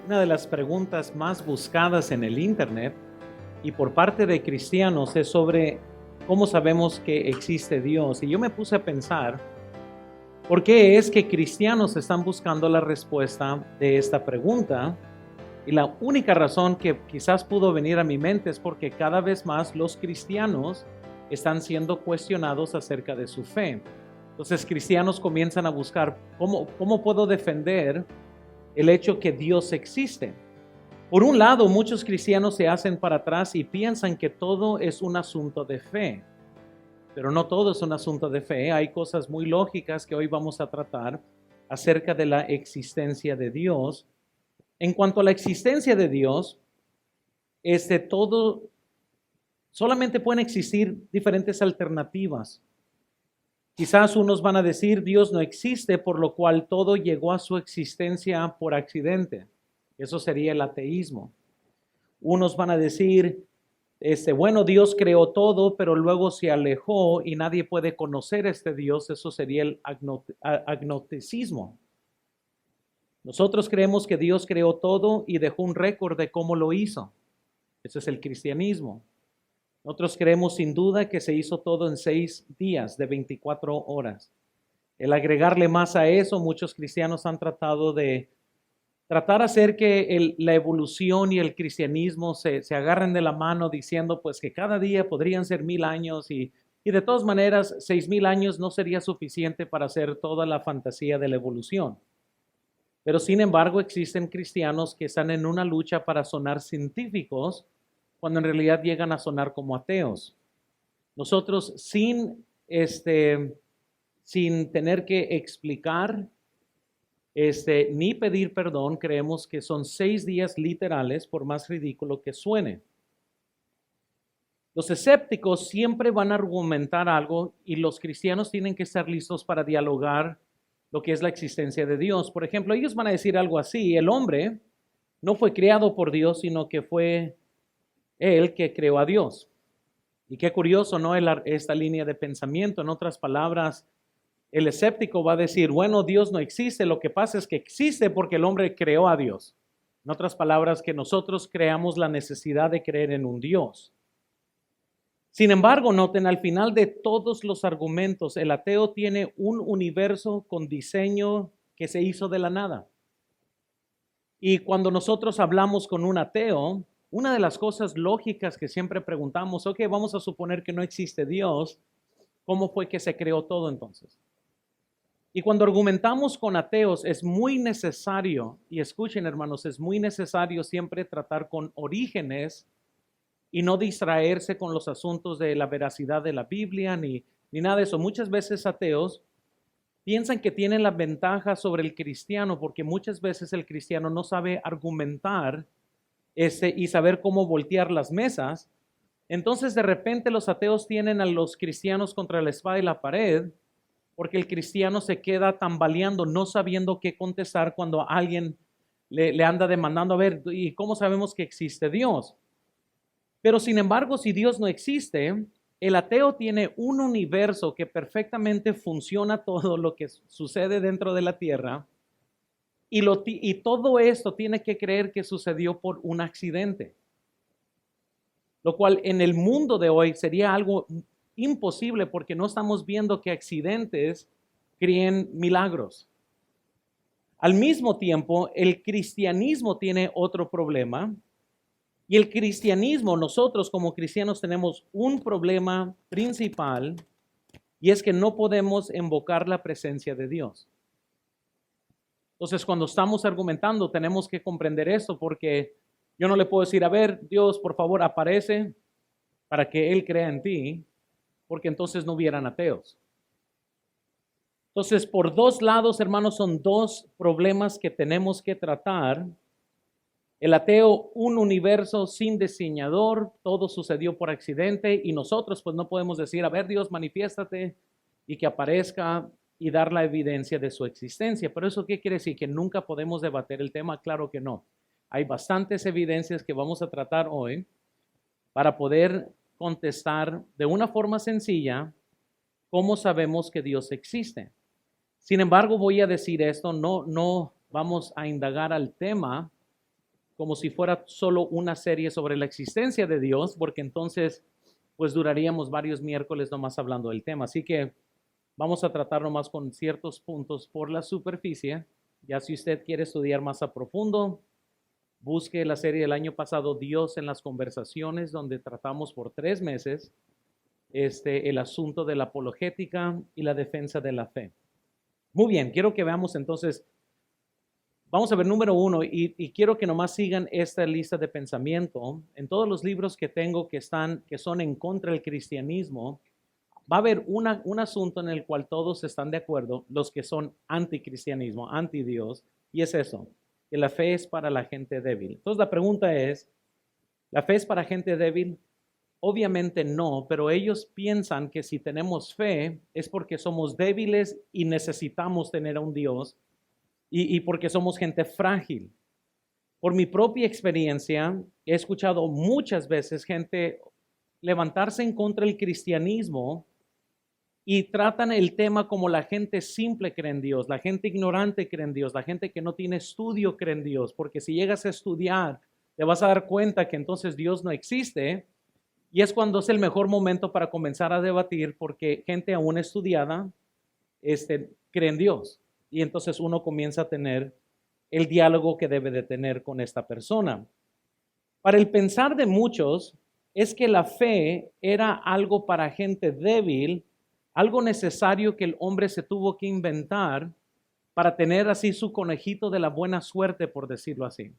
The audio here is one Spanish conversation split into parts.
Una de las preguntas más buscadas en el Internet y por parte de cristianos es sobre cómo sabemos que existe Dios. Y yo me puse a pensar, ¿por qué es que cristianos están buscando la respuesta de esta pregunta? Y la única razón que quizás pudo venir a mi mente es porque cada vez más los cristianos están siendo cuestionados acerca de su fe. Entonces cristianos comienzan a buscar cómo puedo defender el hecho que Dios existe. Por un lado, muchos cristianos se hacen para atrás y piensan que todo es un asunto de fe, pero no todo es un asunto de fe. Hay cosas muy lógicas que hoy vamos a tratar acerca de la existencia de Dios. En cuanto a la existencia de Dios, solamente pueden existir diferentes alternativas. Quizás unos van a decir Dios no existe, por lo cual todo llegó a su existencia por accidente. Eso sería el ateísmo. Unos van a decir, bueno, Dios creó todo, pero luego se alejó y nadie puede conocer a este Dios. Eso sería el agnosticismo. Nosotros creemos que Dios creó todo y dejó un récord de cómo lo hizo. Eso es el cristianismo. Nosotros creemos sin duda que se hizo todo en 6 días de 24 horas. El agregarle más a eso, muchos cristianos han tratado de hacer que la evolución y el cristianismo se agarren de la mano diciendo pues que cada día podrían ser 1000 años y de todas maneras 6000 años no sería suficiente para hacer toda la fantasía de la evolución. Pero sin embargo existen cristianos que están en una lucha para sonar científicos cuando en realidad llegan a sonar como ateos. Nosotros sin tener que explicar ni pedir perdón, creemos que son 6 días literales, por más ridículo que suene. Los escépticos siempre van a argumentar algo y los cristianos tienen que estar listos para dialogar lo que es la existencia de Dios. Por ejemplo, ellos van a decir algo así: el hombre no fue creado por Dios, sino que fue Él que creó a Dios. Y qué curioso, ¿no? Esta línea de pensamiento. En otras palabras, el escéptico va a decir, bueno, Dios no existe, lo que pasa es que existe porque el hombre creó a Dios. En otras palabras, que nosotros creamos la necesidad de creer en un Dios. Sin embargo, noten, al final de todos los argumentos, el ateo tiene un universo con diseño que se hizo de la nada. Y cuando nosotros hablamos con un ateo, una de las cosas lógicas que siempre preguntamos, ok, vamos a suponer que no existe Dios, ¿cómo fue que se creó todo entonces? Y cuando argumentamos con ateos es muy necesario, y escuchen hermanos, es muy necesario siempre tratar con orígenes y no distraerse con los asuntos de la veracidad de la Biblia ni nada de eso. Muchas veces ateos piensan que tienen la ventaja sobre el cristiano porque muchas veces el cristiano no sabe argumentar y saber cómo voltear las mesas. Entonces de repente los ateos tienen a los cristianos contra la espada y la pared porque el cristiano se queda tambaleando, no sabiendo qué contestar cuando alguien le anda demandando, a ver, ¿y cómo sabemos que existe Dios? Pero sin embargo, si Dios no existe, el ateo tiene un universo que perfectamente funciona todo lo que sucede dentro de la tierra y todo esto tiene que creer que sucedió por un accidente. Lo cual en el mundo de hoy sería algo imposible porque no estamos viendo que accidentes creen milagros. Al mismo tiempo, el cristianismo tiene otro problema. Y el cristianismo, nosotros como cristianos tenemos un problema principal y es que no podemos invocar la presencia de Dios. Entonces, cuando estamos argumentando, tenemos que comprender esto porque yo no le puedo decir, a ver, Dios, por favor, aparece para que Él crea en ti, porque entonces no hubieran ateos. Entonces, por dos lados, hermanos, son dos problemas que tenemos que tratar. El ateo, un universo sin diseñador, todo sucedió por accidente y nosotros pues no podemos decir, a ver Dios, manifiéstate y que aparezca y dar la evidencia de su existencia. Pero eso ¿qué quiere decir? ¿Que nunca podemos debatir el tema? Claro que no. Hay bastantes evidencias que vamos a tratar hoy para poder contestar de una forma sencilla cómo sabemos que Dios existe. Sin embargo, voy a decir esto, no vamos a indagar al tema como si fuera solo una serie sobre la existencia de Dios, porque entonces pues duraríamos varios miércoles nomás hablando del tema. Así que vamos a tratar nomás con ciertos puntos por la superficie. Ya si usted quiere estudiar más a profundo, busque la serie del año pasado, Dios en las conversaciones, donde tratamos por 3 meses el asunto de la apologética y la defensa de la fe. Muy bien, quiero que veamos entonces, vamos a ver número 1 y quiero que nomás sigan esta lista de pensamiento. En todos los libros que tengo que son en contra del cristianismo, va a haber un asunto en el cual todos están de acuerdo, los que son anticristianismo, anti Dios, y es eso, que la fe es para la gente débil. Entonces la pregunta es, ¿la fe es para gente débil? Obviamente no, pero ellos piensan que si tenemos fe es porque somos débiles y necesitamos tener a un Dios y porque somos gente frágil. Por mi propia experiencia, he escuchado muchas veces gente levantarse en contra del cristianismo y tratan el tema como la gente simple cree en Dios, la gente ignorante cree en Dios, la gente que no tiene estudio cree en Dios, porque si llegas a estudiar, te vas a dar cuenta que entonces Dios no existe, y es cuando es el mejor momento para comenzar a debatir, porque gente aún estudiada cree en Dios, y entonces uno comienza a tener el diálogo que debe de tener con esta persona. Para el pensar de muchos, es que la fe era algo para gente débil, algo necesario que el hombre se tuvo que inventar para tener así su conejito de la buena suerte, por decirlo así.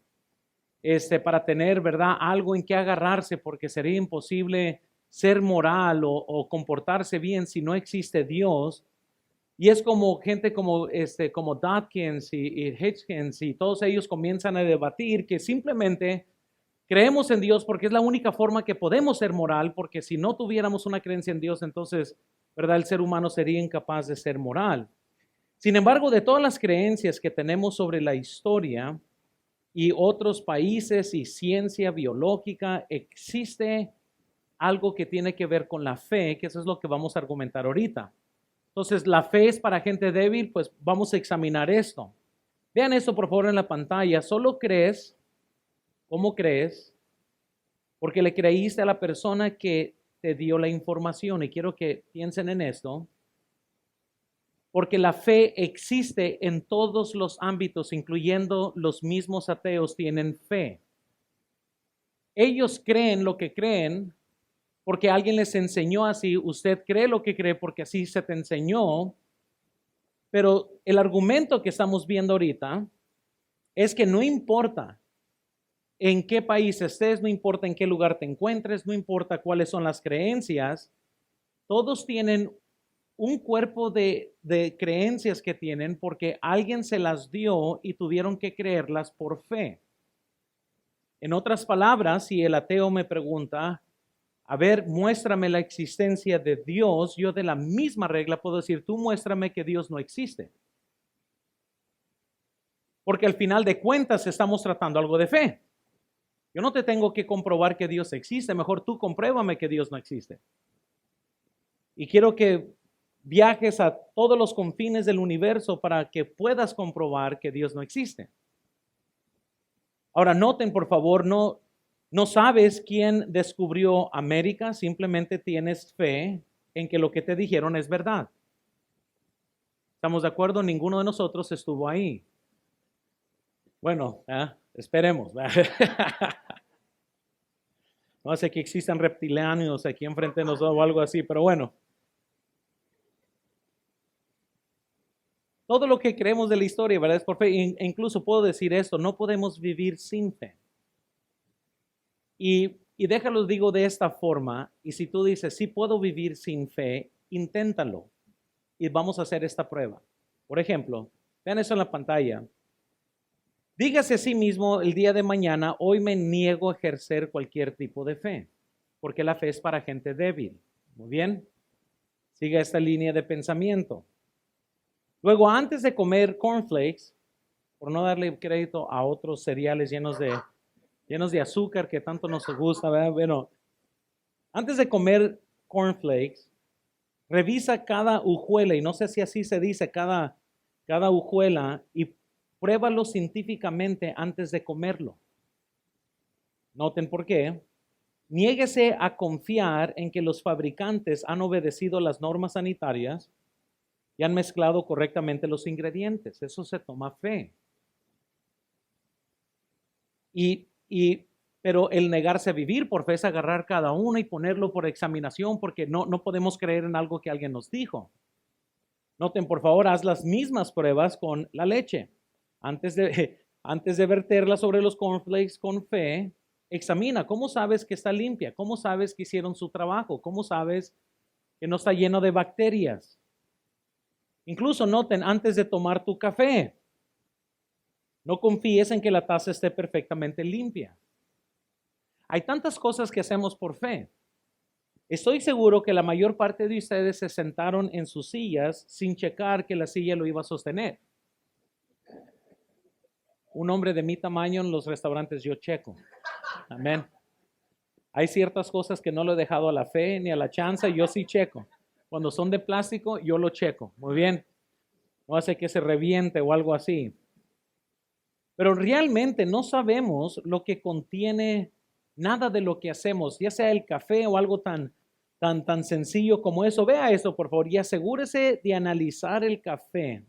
Para tener, ¿verdad?, algo en que agarrarse, porque sería imposible ser moral o comportarse bien si no existe Dios. Y es como gente como Dawkins y Hitchens y todos ellos comienzan a debatir que simplemente creemos en Dios porque es la única forma que podemos ser moral, porque si no tuviéramos una creencia en Dios, entonces, ¿verdad?, el ser humano sería incapaz de ser moral. Sin embargo, de todas las creencias que tenemos sobre la historia y otros países y ciencia biológica, existe algo que tiene que ver con la fe, que eso es lo que vamos a argumentar ahorita. Entonces, ¿la fe es para gente débil? Pues vamos a examinar esto. Vean esto por favor en la pantalla. Solo crees, ¿cómo crees? Porque le creíste a la persona que te dio la información. Y quiero que piensen en esto. Porque la fe existe en todos los ámbitos, incluyendo los mismos ateos tienen fe. Ellos creen lo que creen porque alguien les enseñó así. Usted cree lo que cree porque así se te enseñó. Pero el argumento que estamos viendo ahorita es que no importa en qué país estés, no importa en qué lugar te encuentres, no importa cuáles son las creencias, todos tienen un cuerpo de creencias que tienen porque alguien se las dio y tuvieron que creerlas por fe. En otras palabras, si el ateo me pregunta, a ver, muéstrame la existencia de Dios, yo de la misma regla puedo decir, tú muéstrame que Dios no existe. Porque al final de cuentas estamos tratando algo de fe. Yo no te tengo que comprobar que Dios existe, mejor tú compruébame que Dios no existe. Y quiero que viajes a todos los confines del universo para que puedas comprobar que Dios no existe. Ahora noten por favor, no sabes quién descubrió América, simplemente tienes fe en que lo que te dijeron es verdad. ¿Estamos de acuerdo? Ninguno de nosotros estuvo ahí. Bueno, esperemos. No sé que existan reptilianos aquí enfrente de nosotros o algo así, pero bueno. Todo lo que creemos de la historia, ¿verdad? Es por fe. Incluso puedo decir esto, no podemos vivir sin fe. Y déjalo, digo de esta forma, y si tú dices, sí puedo vivir sin fe, inténtalo. Y vamos a hacer esta prueba. Por ejemplo, vean eso en la pantalla. Dígase a sí mismo el día de mañana, hoy me niego a ejercer cualquier tipo de fe, porque la fe es para gente débil. Muy bien. Siga esta línea de pensamiento. Luego, antes de comer cornflakes, por no darle crédito a otros cereales llenos de azúcar que tanto nos gusta, ¿verdad? Bueno, antes de comer cornflakes, revisa cada hojuela, y no sé si así se dice, cada hojuela, y pruébalo científicamente antes de comerlo. Noten por qué. Niéguese a confiar en que los fabricantes han obedecido las normas sanitarias y han mezclado correctamente los ingredientes. Eso se toma fe. Pero el negarse a vivir por fe es agarrar cada uno y ponerlo por examinación porque no podemos creer en algo que alguien nos dijo. Noten, por favor, haz las mismas pruebas con la leche. Antes de verterla sobre los cornflakes con fe, examina. ¿Cómo sabes que está limpia? ¿Cómo sabes que hicieron su trabajo? ¿Cómo sabes que no está lleno de bacterias? Incluso noten, antes de tomar tu café, no confíes en que la taza esté perfectamente limpia. Hay tantas cosas que hacemos por fe. Estoy seguro que la mayor parte de ustedes se sentaron en sus sillas sin checar que la silla lo iba a sostener. Un hombre de mi tamaño en los restaurantes yo checo. Amén. Hay ciertas cosas que no lo he dejado a la fe ni a la chanza, yo sí checo. Cuando son de plástico, yo lo checo. Muy bien. No hace que se reviente o algo así. Pero realmente no sabemos lo que contiene nada de lo que hacemos, ya sea el café o algo tan sencillo como eso. Vea eso, por favor, y asegúrese de analizar el café.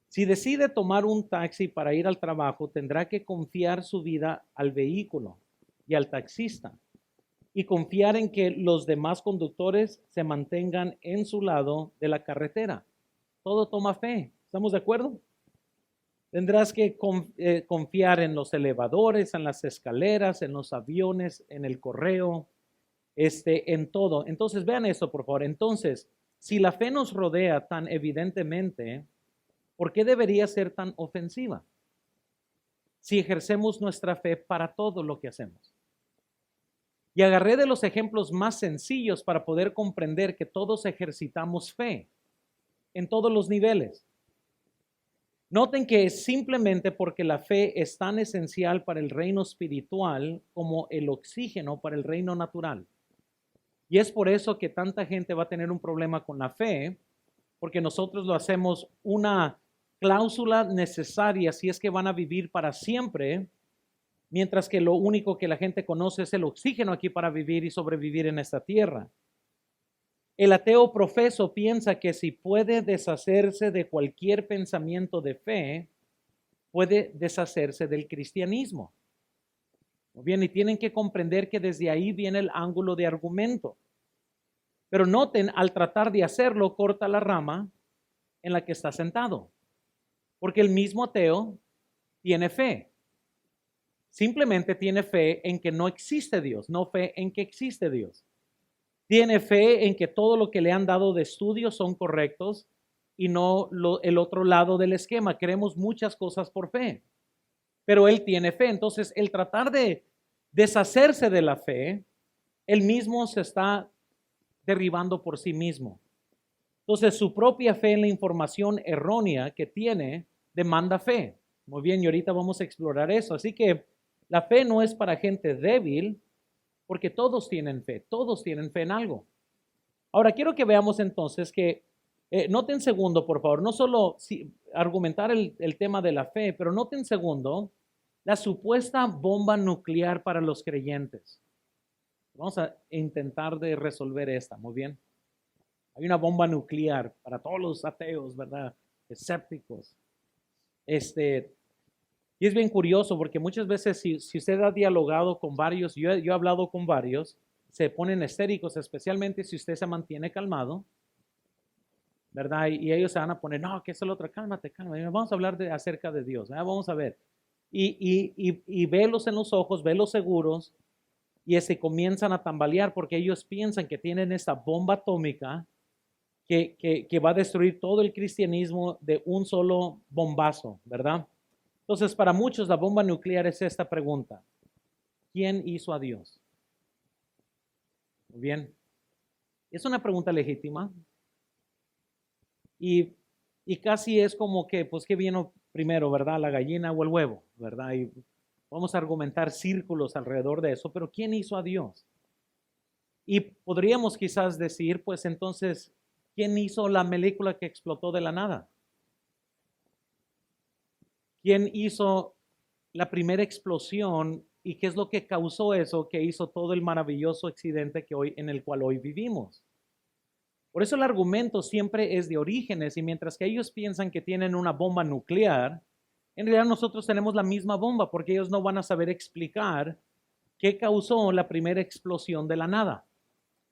Si decide tomar un taxi para ir al trabajo, tendrá que confiar su vida al vehículo y al taxista y confiar en que los demás conductores se mantengan en su lado de la carretera. Todo toma fe. ¿Estamos de acuerdo? Tendrás que confiar en los elevadores, en las escaleras, en los aviones, en el correo, en todo. Entonces, vean esto, por favor. Entonces, si la fe nos rodea tan evidentemente, ¿por qué debería ser tan ofensiva? Si ejercemos nuestra fe para todo lo que hacemos. Y agarré de los ejemplos más sencillos para poder comprender que todos ejercitamos fe en todos los niveles. Noten que es simplemente porque la fe es tan esencial para el reino espiritual como el oxígeno para el reino natural. Y es por eso que tanta gente va a tener un problema con la fe, porque nosotros lo hacemos una cláusula necesaria si es que van a vivir para siempre, mientras que lo único que la gente conoce es el oxígeno aquí para vivir y sobrevivir en esta tierra. El ateo profeso piensa que si puede deshacerse de cualquier pensamiento de fe, puede deshacerse del cristianismo. Bien, y tienen que comprender que desde ahí viene el ángulo de argumento. Pero noten, al tratar de hacerlo, corta la rama en la que está sentado. Porque el mismo ateo tiene fe. Simplemente tiene fe en que no existe Dios, no fe en que existe Dios. Tiene fe en que todo lo que le han dado de estudios son correctos y no el otro lado del esquema. Queremos muchas cosas por fe, pero él tiene fe. Entonces, el tratar de deshacerse de la fe, él mismo se está derribando por sí mismo. Entonces, su propia fe en la información errónea que tiene demanda fe. Muy bien, y ahorita vamos a explorar eso. Así que la fe no es para gente débil, porque todos tienen fe en algo. Ahora, quiero que veamos entonces que, noten segundo, por favor, no solo argumentar el tema de la fe, pero noten segundo, la supuesta bomba nuclear para los creyentes. Vamos a intentar de resolver esta, muy bien. Hay una bomba nuclear para todos los ateos, ¿verdad? Escépticos. Y es bien curioso porque muchas veces si usted ha dialogado con varios, yo he hablado con varios, se ponen histéricos, especialmente si usted se mantiene calmado, ¿verdad? Y ellos se van a poner, no, que es el otro, cálmate. Vamos a hablar acerca de Dios, ¿verdad? Vamos a ver. Y velos en los ojos, velos seguros, y se comienzan a tambalear porque ellos piensan que tienen esta bomba atómica que va a destruir todo el cristianismo de un solo bombazo, ¿verdad? Entonces, para muchos la bomba nuclear es esta pregunta: ¿quién hizo a Dios? Muy bien. Es una pregunta legítima y casi es como que, pues, ¿qué vino primero, verdad? ¿La gallina o el huevo, verdad? Y vamos a argumentar círculos alrededor de eso, pero ¿quién hizo a Dios? Y podríamos quizás decir, pues entonces, ¿quién hizo la molécula que explotó de la nada? ¿Quién hizo la primera explosión y qué es lo que causó eso, que hizo todo el maravilloso accidente en el cual hoy vivimos. Por eso el argumento siempre es de Orígenes, y mientras que ellos piensan que tienen una bomba nuclear, en realidad nosotros tenemos la misma bomba, porque ellos no van a saber explicar qué causó la primera explosión de la nada.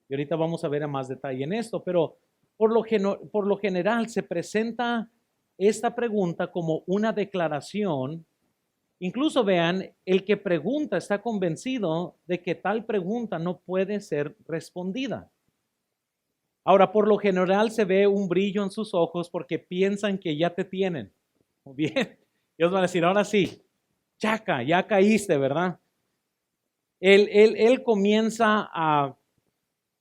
Y ahorita vamos a ver a más detalle en esto, pero por lo general se presenta esta pregunta como una declaración. Incluso vean, el que pregunta está convencido de que tal pregunta no puede ser respondida. Ahora, por lo general se ve un brillo en sus ojos porque piensan que ya te tienen. Muy bien, ellos van a decir, ahora sí, chaca, ya caíste, ¿verdad? Él comienza a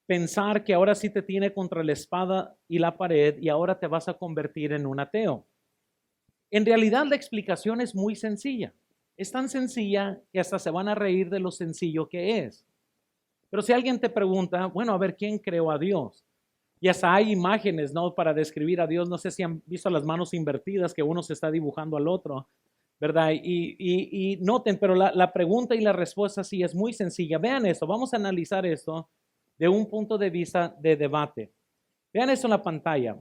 pensar que ahora sí te tiene contra la espada y la pared y ahora te vas a convertir en un ateo. En realidad la explicación es muy sencilla. Es tan sencilla que hasta se van a reír de lo sencillo que es. Pero si alguien te pregunta, bueno, a ver, ¿quién creó a Dios? Y hasta hay imágenes, ¿no? Para describir a Dios. No sé si han visto las manos invertidas que uno se está dibujando al otro, ¿verdad? Y noten, pero la pregunta y la respuesta sí es muy sencilla. Vean esto, vamos a analizar esto de un punto de vista de debate. Vean esto en la pantalla.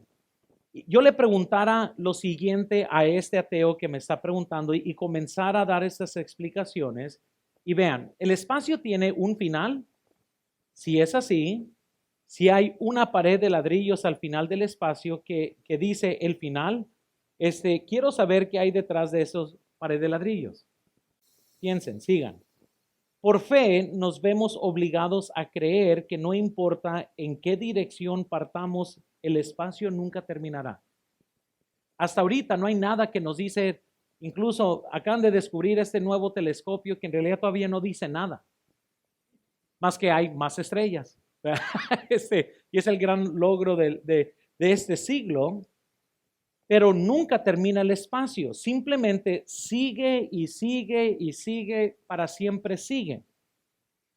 Yo le preguntara lo siguiente a este ateo que me está preguntando y comenzara a dar estas explicaciones. Y vean, ¿el espacio tiene un final? Si es así, si hay una pared de ladrillos al final del espacio que dice el final, quiero saber qué hay detrás de esos pared de ladrillos. Piensen, sigan. Por fe nos vemos obligados a creer que no importa en qué dirección partamos, el espacio nunca terminará. Hasta ahorita no hay nada que nos dice, incluso acaban de descubrir este nuevo telescopio que en realidad todavía no dice nada, más que hay más estrellas. Y es el gran logro de este siglo, pero nunca termina el espacio, simplemente sigue y sigue y sigue, para siempre sigue.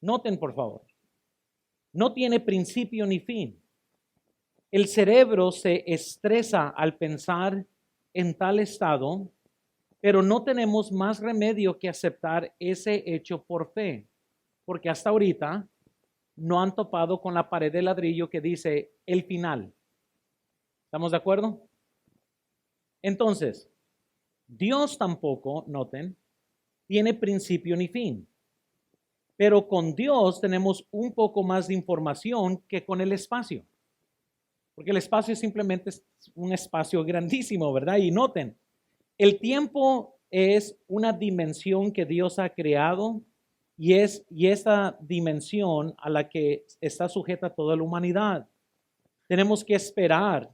Noten, por favor, no tiene principio ni fin. El cerebro se estresa al pensar en tal estado, pero no tenemos más remedio que aceptar ese hecho por fe, porque hasta ahorita no han topado con la pared de ladrillo que dice el final. ¿Estamos de acuerdo? Entonces, Dios tampoco, noten, tiene principio ni fin. Pero con Dios tenemos un poco más de información que con el espacio. Porque el espacio simplemente es un espacio grandísimo, ¿verdad? Y noten, el tiempo es una dimensión que Dios ha creado y esa dimensión a la que está sujeta toda la humanidad. Tenemos que esperar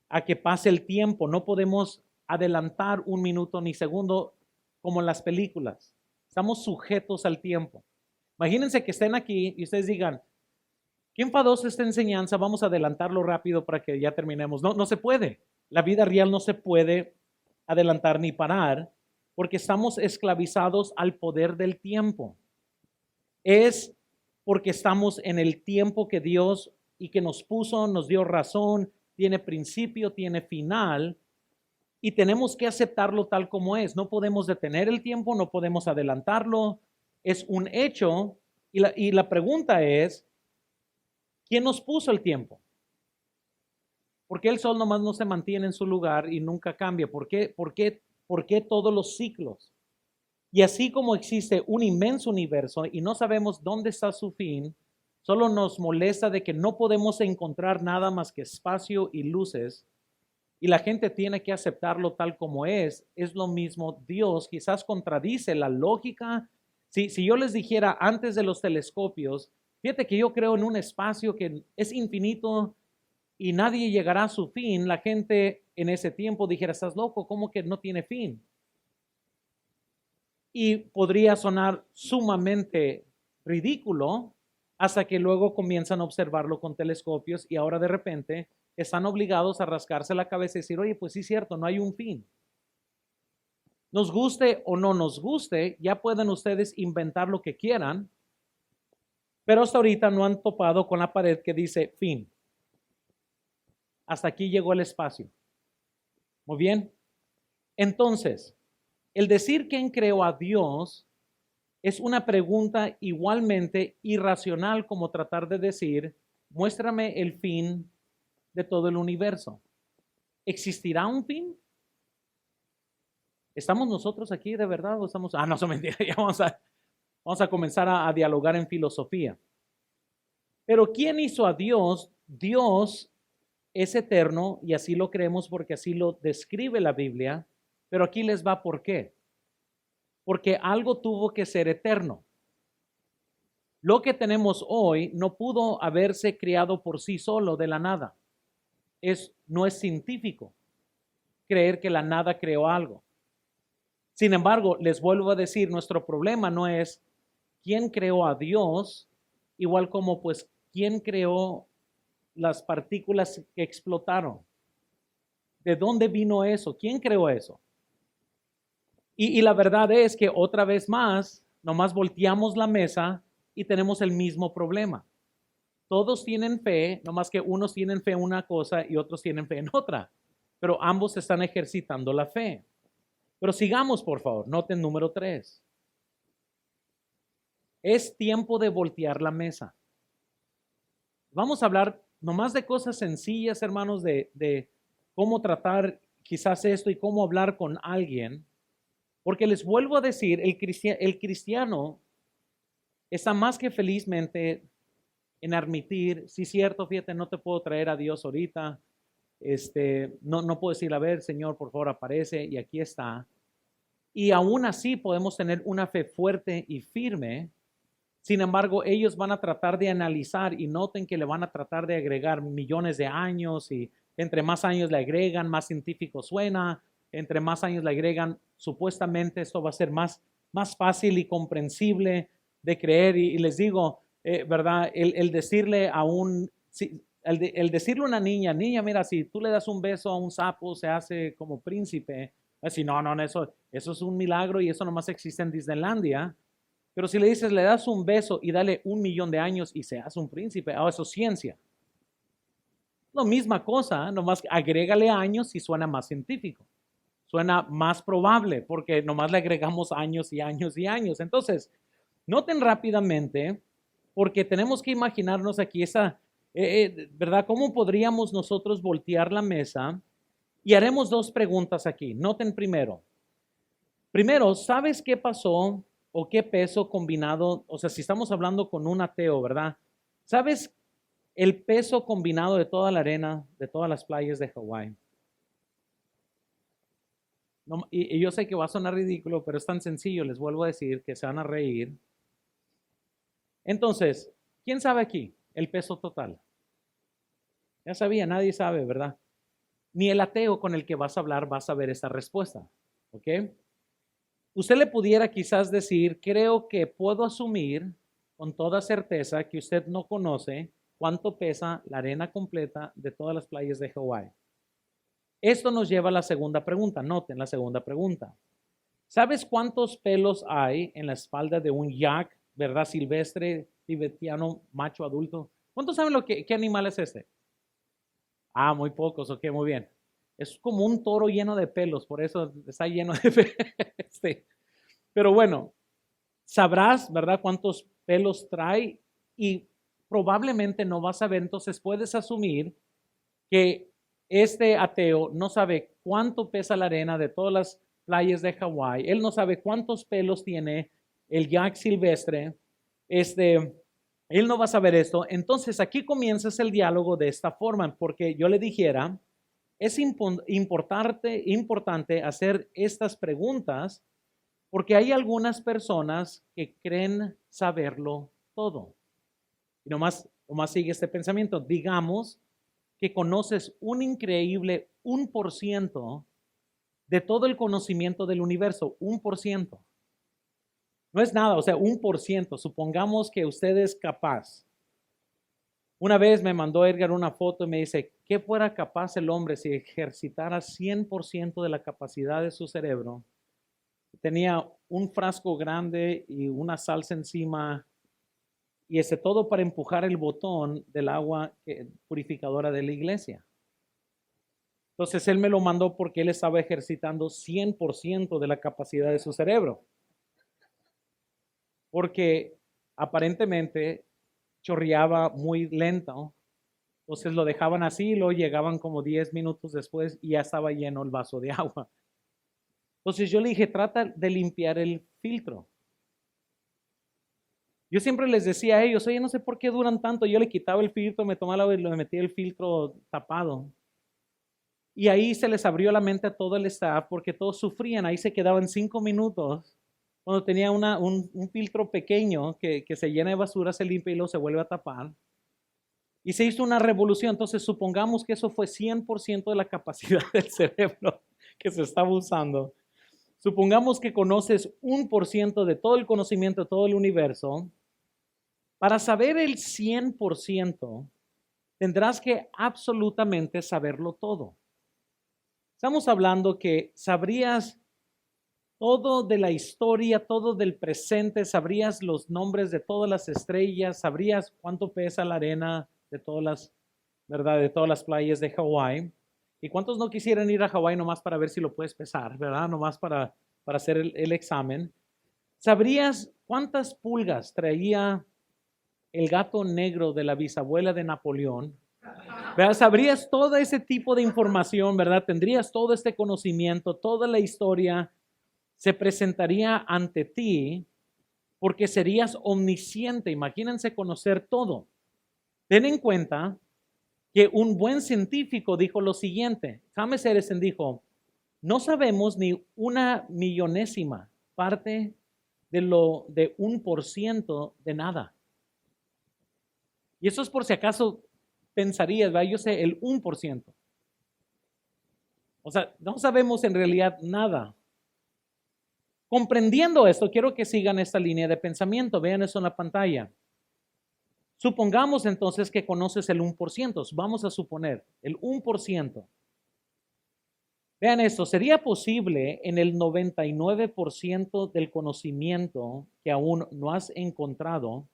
a que pase el tiempo. No podemos adelantar un minuto ni segundo como en las películas. Estamos sujetos al tiempo. Imagínense que estén aquí y ustedes digan, qué enfadosa esta enseñanza, vamos a adelantarlo rápido para que ya terminemos. No, no se puede. La vida real no se puede adelantar ni parar porque estamos esclavizados al poder del tiempo. Es porque estamos en el tiempo que Dios y que nos puso, nos dio razón, tiene principio, tiene final y tenemos que aceptarlo tal como es. No podemos detener el tiempo, no podemos adelantarlo. Es un hecho y la pregunta es, ¿quién nos puso el tiempo? ¿Por qué el sol nomás no se mantiene en su lugar y nunca cambia? ¿Por qué todos los ciclos? Y así como existe un inmenso universo y no sabemos dónde está su fin, solo nos molesta de que no podemos encontrar nada más que espacio y luces, y la gente tiene que aceptarlo tal como es lo mismo Dios. Quizás contradice la lógica. Si yo les dijera antes de los telescopios, fíjate que yo creo en un espacio que es infinito y nadie llegará a su fin, la gente en ese tiempo dijera, estás loco, ¿cómo que no tiene fin? Y podría sonar sumamente ridículo hasta que luego comienzan a observarlo con telescopios y ahora de repente están obligados a rascarse la cabeza y decir, oye, pues sí es cierto, no hay un fin. Nos guste o no nos guste, ya pueden ustedes inventar lo que quieran, pero hasta ahorita no han topado con la pared que dice fin. Hasta aquí llegó el espacio. Muy bien. Entonces, el decir quién creó a Dios es una pregunta igualmente irracional como tratar de decir, muéstrame el fin de todo el universo. ¿Existirá un fin? ¿Estamos nosotros aquí de verdad o estamos? No, eso es mentira, ya vamos a comenzar a dialogar en filosofía. Pero ¿quién hizo a Dios? Dios es eterno y así lo creemos porque así lo describe la Biblia, pero aquí les va por qué. Porque algo tuvo que ser eterno. Lo que tenemos hoy no pudo haberse creado por sí solo de la nada. No es científico creer que la nada creó algo. Sin embargo, les vuelvo a decir, nuestro problema no es quién creó a Dios, igual como pues quién creó las partículas que explotaron. ¿De dónde vino eso? ¿Quién creó eso? Y la verdad es que otra vez más, nomás volteamos la mesa y tenemos el mismo problema. Todos tienen fe, nomás que unos tienen fe en una cosa y otros tienen fe en otra. Pero ambos están ejercitando la fe. Pero sigamos, por favor. Noten número 3. Es tiempo de voltear la mesa. Vamos a hablar nomás de cosas sencillas, hermanos, de cómo tratar quizás esto y cómo hablar con alguien. Porque les vuelvo a decir, el cristiano está más que felizmente en admitir, sí, cierto, fíjate, no te puedo traer a Dios ahorita. No puedo decir, a ver, Señor, por favor, aparece y aquí está. Y aún así podemos tener una fe fuerte y firme. Sin embargo, ellos van a tratar de analizar y noten que le van a tratar de agregar millones de años y entre más años le agregan, más científico suena. Entre más años le agregan, supuestamente esto va a ser más fácil y comprensible de creer. Y les digo, ¿verdad? El decirle a el decirle a una niña, mira, si tú le das un beso a un sapo, se hace como príncipe. Así, no, eso es un milagro y eso nomás existe en Disneylandia. Pero si le dices, le das un beso y dale 1,000,000 de años y se hace un príncipe, eso es ciencia. La misma cosa, nomás agrégale años y suena más científico. Suena más probable porque nomás le agregamos años y años y años. Entonces, noten rápidamente, porque tenemos que imaginarnos aquí ¿verdad? ¿Cómo podríamos nosotros voltear la mesa? Y haremos 2 preguntas aquí. Noten primero. Primero, ¿sabes qué pasó o qué peso combinado? O sea, si estamos hablando con un ateo, ¿verdad? ¿Sabes el peso combinado de toda la arena, de todas las playas de Hawái? No, y yo sé que va a sonar ridículo, pero es tan sencillo, les vuelvo a decir que se van a reír. Entonces, ¿quién sabe aquí el peso total? Ya sabía, nadie sabe, ¿verdad? Ni el ateo con el que vas a hablar va a saber esta respuesta, ¿ok? Usted le pudiera quizás decir, creo que puedo asumir con toda certeza que usted no conoce cuánto pesa la arena completa de todas las playas de Hawái. Esto nos lleva a la segunda pregunta. Noten la segunda pregunta. ¿Sabes cuántos pelos hay en la espalda de un yak, verdad, silvestre, tibetano, macho adulto? ¿Cuántos saben qué animal es este? Muy pocos, ok, muy bien. Es como un toro lleno de pelos, por eso está lleno de pelos. Pero bueno, sabrás, ¿verdad?, cuántos pelos trae y probablemente no vas a ver, entonces puedes asumir que este ateo no sabe cuánto pesa la arena de todas las playas de Hawái, él no sabe cuántos pelos tiene el yak silvestre, él no va a saber esto. Entonces aquí comienza el diálogo de esta forma, porque yo le dijera, es importante hacer estas preguntas porque hay algunas personas que creen saberlo todo. Y nomás sigue este pensamiento. Digamos que conoces un increíble 1% de todo el conocimiento del universo. 1%. No es nada, o sea, 1%. Supongamos que usted es capaz. Una vez me mandó Edgar una foto y me dice, ¿qué fuera capaz el hombre si ejercitara 100% de la capacidad de su cerebro? Tenía un frasco grande y una salsa encima y todo para empujar el botón del agua purificadora de la iglesia. Entonces él me lo mandó porque él estaba ejercitando 100% de la capacidad de su cerebro. porque aparentemente chorreaba muy lento. Entonces lo dejaban así y luego llegaban como 10 minutos después y ya estaba lleno el vaso de agua. Entonces yo le dije, trata de limpiar el filtro. Yo siempre les decía a ellos, oye, no sé por qué duran tanto. Yo le quitaba el filtro, me tomaba el agua y le metía el filtro tapado. Y ahí se les abrió la mente a todo el staff porque todos sufrían. Ahí se quedaban 5 minutos. Cuando tenía un filtro pequeño que se llena de basura, se limpia y luego se vuelve a tapar. Y se hizo una revolución. Entonces, supongamos que eso fue 100% de la capacidad del cerebro que se estaba usando. Supongamos que conoces 1% de todo el conocimiento de todo el universo. Para saber el 100%, tendrás que absolutamente saberlo todo. Estamos hablando que sabrías todo de la historia, todo del presente, sabrías los nombres de todas las estrellas, sabrías cuánto pesa la arena de todas las, ¿verdad? De todas las playas de Hawái. ¿Y cuántos no quisieran ir a Hawái nomás para ver si lo puedes pesar, ¿verdad? Nomás para hacer el examen. ¿Sabrías cuántas pulgas traía el gato negro de la bisabuela de Napoleón? ¿Verdad? Sabrías todo ese tipo de información, ¿verdad? Tendrías todo este conocimiento, toda la historia se presentaría ante ti porque serías omnisciente. Imagínense conocer todo. Ten en cuenta que un buen científico dijo lo siguiente. James Edison dijo, no sabemos ni una millonésima parte de 1% de nada. Y eso es por si acaso pensarías, ¿verdad? Yo sé el 1%. O sea, no sabemos en realidad nada. Comprendiendo esto, quiero que sigan esta línea de pensamiento. Vean eso en la pantalla. Supongamos entonces que conoces el 1%. Vamos a suponer el 1%. Vean esto, ¿sería posible en el 99% del conocimiento que aún no has encontrado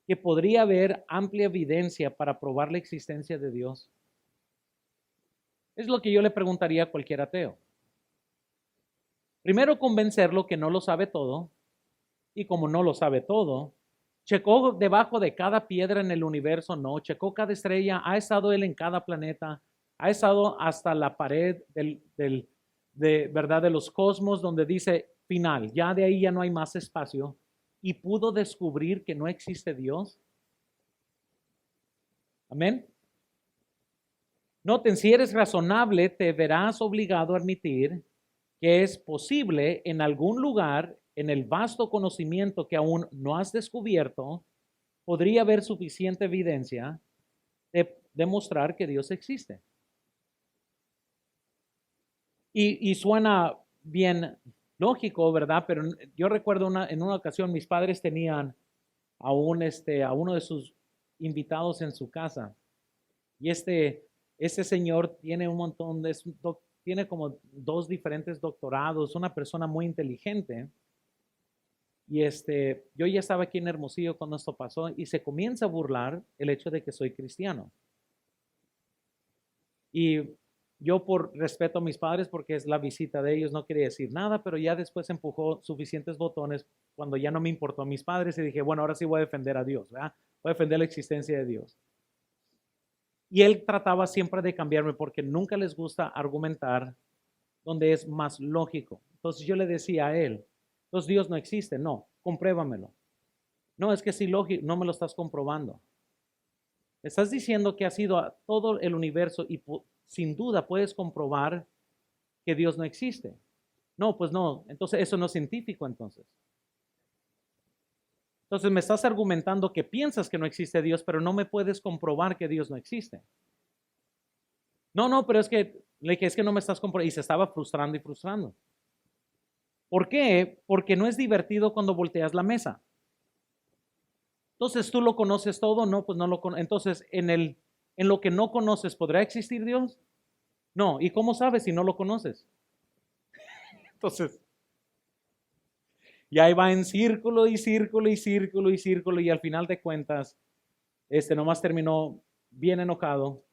que podría haber amplia evidencia para probar la existencia de Dios? Es lo que yo le preguntaría a cualquier ateo. Primero, convencerlo que no lo sabe todo, y como no lo sabe todo, checó debajo de cada piedra en el universo, no, checó cada estrella, ha estado él en cada planeta, ha estado hasta la pared ¿verdad? De los cosmos donde dice final, ya de ahí ya no hay más espacio, y pudo descubrir que no existe Dios. Amén. Noten, si eres razonable, te verás obligado a admitir que es posible en algún lugar, en el vasto conocimiento que aún no has descubierto, podría haber suficiente evidencia de demostrar que Dios existe. Y suena bien lógico, ¿verdad? Pero yo recuerdo en una ocasión mis padres tenían a uno de sus invitados en su casa. Y este señor tiene un montón tiene como 2 diferentes doctorados, una persona muy inteligente. Y yo ya estaba aquí en Hermosillo cuando esto pasó y se comienza a burlar el hecho de que soy cristiano. Y yo por respeto a mis padres, porque es la visita de ellos, no quería decir nada, pero ya después empujó suficientes botones cuando ya no me importó a mis padres y dije, bueno, ahora sí voy a defender a Dios, ¿verdad? Voy a defender la existencia de Dios. Y él trataba siempre de cambiarme porque nunca les gusta argumentar donde es más lógico. Entonces yo le decía a él, entonces Dios no existe, no, compruébamelo. No, es que sí, lógico, no me lo estás comprobando. Estás diciendo que has ido a todo el universo y sin duda puedes comprobar que Dios no existe. No, pues no, entonces eso no es científico entonces. Entonces me estás argumentando que piensas que no existe Dios, pero no me puedes comprobar que Dios no existe. No, pero es que no me estás comprobando. Y se estaba frustrando y frustrando. ¿Por qué? Porque no es divertido cuando volteas la mesa. Entonces, ¿tú lo conoces todo? No, pues no lo conoces. Entonces, en lo que no conoces, ¿podrá existir Dios? No. ¿Y cómo sabes si no lo conoces? Entonces, y ahí va en círculo y círculo y círculo y círculo y al final de cuentas, nomás terminó bien enojado,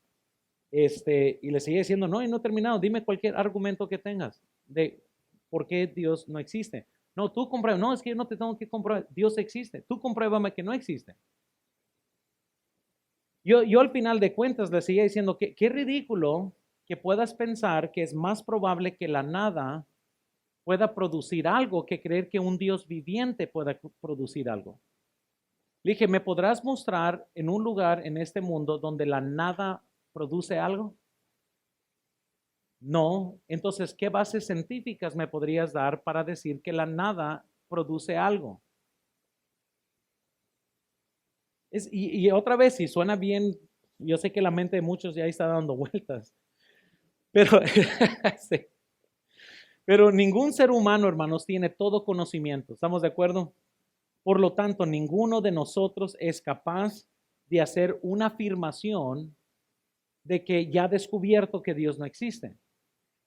y le sigue diciendo, no, y no he terminado, dime cualquier argumento que tengas de por qué Dios no existe. No, tú compruébame. No, es que yo no te tengo que comprobar. Dios existe. Tú compruébame que no existe. Yo al final de cuentas le seguía diciendo que qué ridículo que puedas pensar que es más probable que la nada pueda producir algo que creer que un Dios viviente pueda producir algo. Le dije, ¿me podrás mostrar en un lugar en este mundo donde la nada produce algo? No. Entonces, ¿qué bases científicas me podrías dar para decir que la nada produce algo? Y otra vez, si suena bien, yo sé que la mente de muchos ya está dando vueltas, pero, sí, pero ningún ser humano, hermanos, tiene todo conocimiento. ¿Estamos de acuerdo? Por lo tanto, ninguno de nosotros es capaz de hacer una afirmación de que ya ha descubierto que Dios no existe.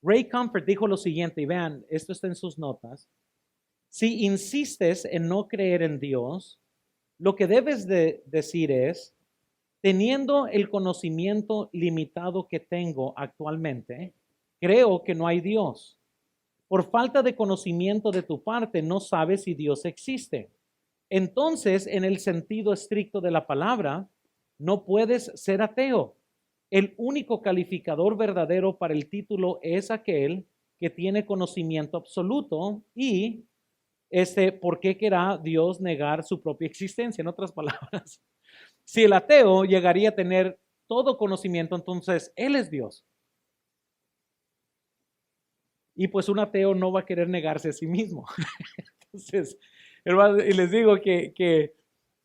Ray Comfort dijo lo siguiente, y vean, esto está en sus notas. Si insistes en no creer en Dios, lo que debes de decir es, teniendo el conocimiento limitado que tengo actualmente, creo que no hay Dios. Por falta de conocimiento de tu parte, no sabes si Dios existe. Entonces, en el sentido estricto de la palabra, no puedes ser ateo. El único calificador verdadero para el título es aquel que tiene conocimiento absoluto y ¿por qué querrá Dios negar su propia existencia? En otras palabras, si el ateo llegaría a tener todo conocimiento, entonces él es Dios. Y pues un ateo no va a querer negarse a sí mismo. Entonces, hermanos, y les digo que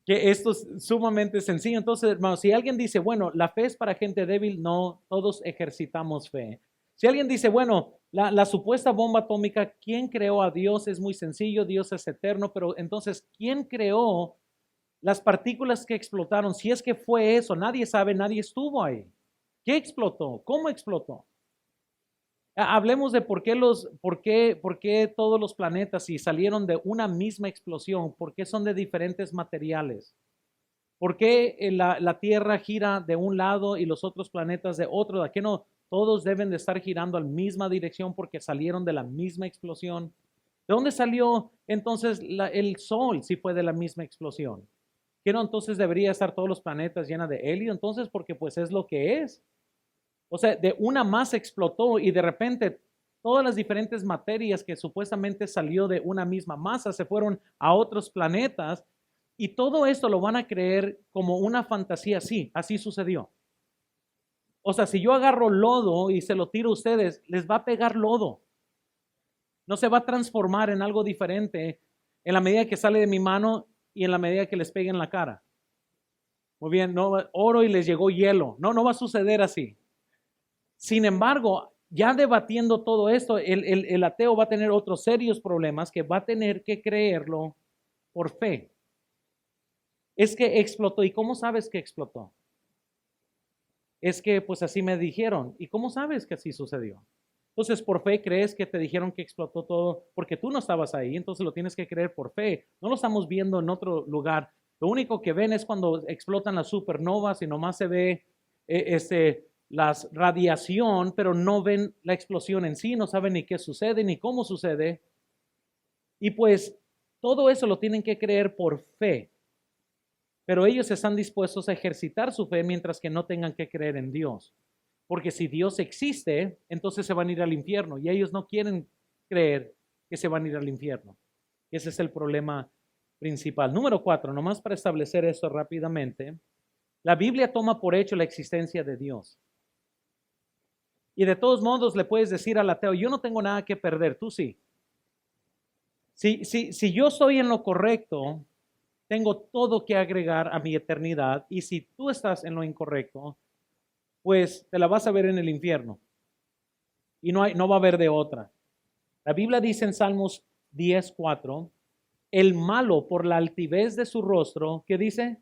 esto es sumamente sencillo. Entonces, hermanos, si alguien dice, bueno, la fe es para gente débil, no, todos ejercitamos fe. Si alguien dice, bueno, la supuesta bomba atómica, ¿quién creó a Dios? Es muy sencillo, Dios es eterno, pero entonces, ¿quién creó las partículas que explotaron? Si es que fue eso, nadie sabe, nadie estuvo ahí. ¿Qué explotó? ¿Cómo explotó? Hablemos de por qué todos los planetas, si salieron de una misma explosión, por qué son de diferentes materiales. ¿Por qué la Tierra gira de un lado y los otros planetas de otro? ¿A qué no todos deben de estar girando a la misma dirección porque salieron de la misma explosión? ¿De dónde salió entonces el Sol si fue de la misma explosión? ¿Qué no entonces debería estar todos los planetas llenos de helio? Entonces, porque pues es lo que es. O sea, de una masa explotó y de repente todas las diferentes materias que supuestamente salió de una misma masa se fueron a otros planetas y todo esto lo van a creer como una fantasía. Sí, así sucedió. O sea, si yo agarro lodo y se lo tiro a ustedes, les va a pegar lodo. No se va a transformar en algo diferente en la medida que sale de mi mano y en la medida que les pegue en la cara. Muy bien, no, oro y les llegó hielo. No, no va a suceder así. Sin embargo, ya debatiendo todo esto, el ateo va a tener otros serios problemas que va a tener que creerlo por fe. Es que explotó. ¿Y cómo sabes que explotó? Es que pues así me dijeron. ¿Y cómo sabes que así sucedió? Entonces, por fe crees que te dijeron que explotó todo porque tú no estabas ahí, entonces lo tienes que creer por fe. No lo estamos viendo en otro lugar. Lo único que ven es cuando explotan las supernovas y nomás se ve la radiación, pero no ven la explosión en sí, no saben ni qué sucede ni cómo sucede. Y pues todo eso lo tienen que creer por fe. Pero ellos están dispuestos a ejercitar su fe mientras que no tengan que creer en Dios. Porque si Dios existe, entonces se van a ir al infierno. Y ellos no quieren creer que se van a ir al infierno. Ese es el problema principal. Número 4, nomás para establecer esto rápidamente. La Biblia toma por hecho la existencia de Dios. Y de todos modos le puedes decir al ateo, yo no tengo nada que perder, tú sí. Si yo estoy en lo correcto, tengo todo que agregar a mi eternidad. Y si tú estás en lo incorrecto, pues te la vas a ver en el infierno. Y no va a haber de otra. La Biblia dice en Salmos 10:4, el malo por la altivez de su rostro, ¿qué dice?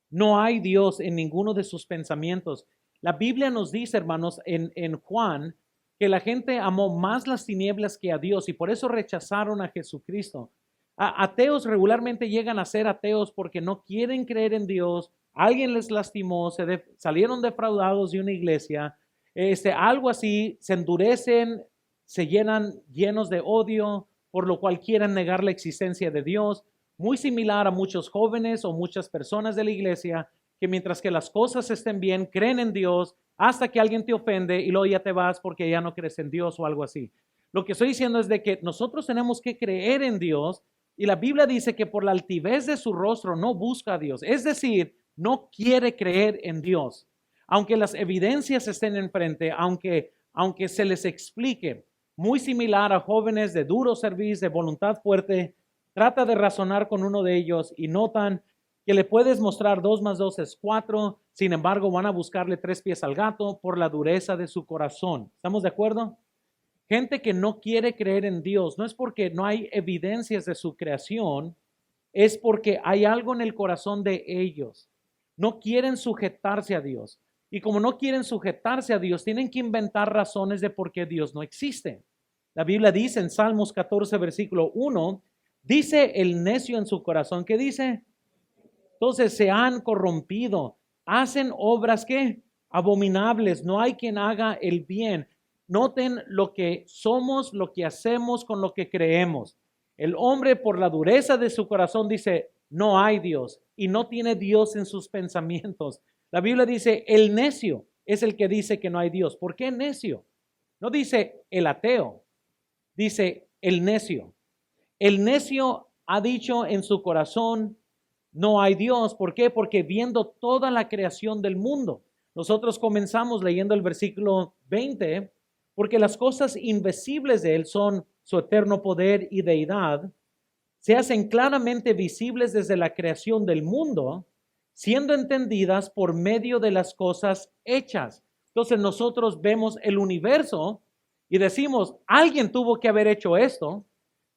No hay Dios en ninguno de sus pensamientos. La Biblia nos dice, hermanos, en Juan, que la gente amó más las tinieblas que a Dios y por eso rechazaron a Jesucristo. Ateos regularmente llegan a ser ateos porque no quieren creer en Dios, alguien les lastimó, salieron defraudados de una iglesia, algo así, se endurecen, se llenan llenos de odio por lo cual quieren negar la existencia de Dios, muy similar a muchos jóvenes o muchas personas de la iglesia que mientras que las cosas estén bien, creen en Dios hasta que alguien te ofende y luego ya te vas porque ya no crees en Dios o algo así. Lo que estoy diciendo es de que nosotros tenemos que creer en Dios y la Biblia dice que por la altivez de su rostro no busca a Dios. Es decir, no quiere creer en Dios. Aunque las evidencias estén enfrente, aunque se les explique, muy similar a jóvenes de duro servicio, de voluntad fuerte, trata de razonar con uno de ellos y notan que le puedes mostrar 2 más 2 es 4, sin embargo van a buscarle 3 pies al gato por la dureza de su corazón. ¿Estamos de acuerdo? Gente que no quiere creer en Dios, no es porque no hay evidencias de su creación, es porque hay algo en el corazón de ellos. No quieren sujetarse a Dios. Y como no quieren sujetarse a Dios, tienen que inventar razones de por qué Dios no existe. La Biblia dice en Salmos 14, versículo 1, dice el necio en su corazón, ¿qué dice? Entonces se han corrompido, hacen obras que abominables, no hay quien haga el bien. Noten lo que somos, lo que hacemos con lo que creemos. El hombre por la dureza de su corazón dice, no hay Dios y no tiene Dios en sus pensamientos. La Biblia dice, el necio es el que dice que no hay Dios. ¿Por qué necio? No dice el ateo, dice el necio. El necio ha dicho en su corazón, no hay Dios. ¿Por qué? Porque viendo toda la creación del mundo. Nosotros comenzamos leyendo el versículo 20, porque las cosas invisibles de Él son su eterno poder y deidad, se hacen claramente visibles desde la creación del mundo, siendo entendidas por medio de las cosas hechas. Entonces nosotros vemos el universo y decimos, alguien tuvo que haber hecho esto.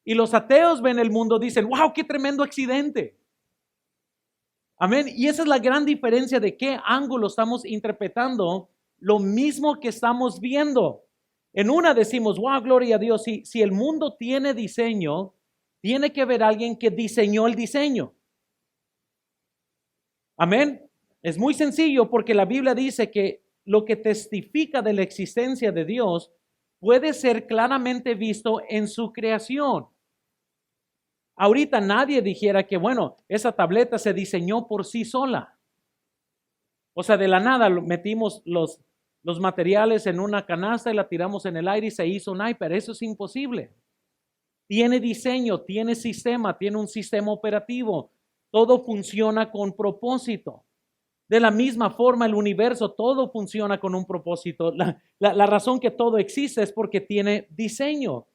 Y los ateos ven el mundo, dicen, wow, qué tremendo accidente. Amén. Y esa es la gran diferencia de qué ángulo estamos interpretando lo mismo que estamos viendo. En una decimos, wow, gloria a Dios. Si el mundo tiene diseño, tiene que haber alguien que diseñó el diseño. Amén. Es muy sencillo porque la Biblia dice que lo que testifica de la existencia de Dios puede ser claramente visto en su creación. Ahorita nadie dijera que, bueno, esa tableta se diseñó por sí sola. O sea, de la nada metimos los materiales en una canasta y la tiramos en el aire y se hizo un iPad. Eso es imposible. Tiene diseño, tiene sistema, tiene un sistema operativo. Todo funciona con propósito. De la misma forma, el universo, todo funciona con un propósito. La razón que todo existe es porque tiene diseño.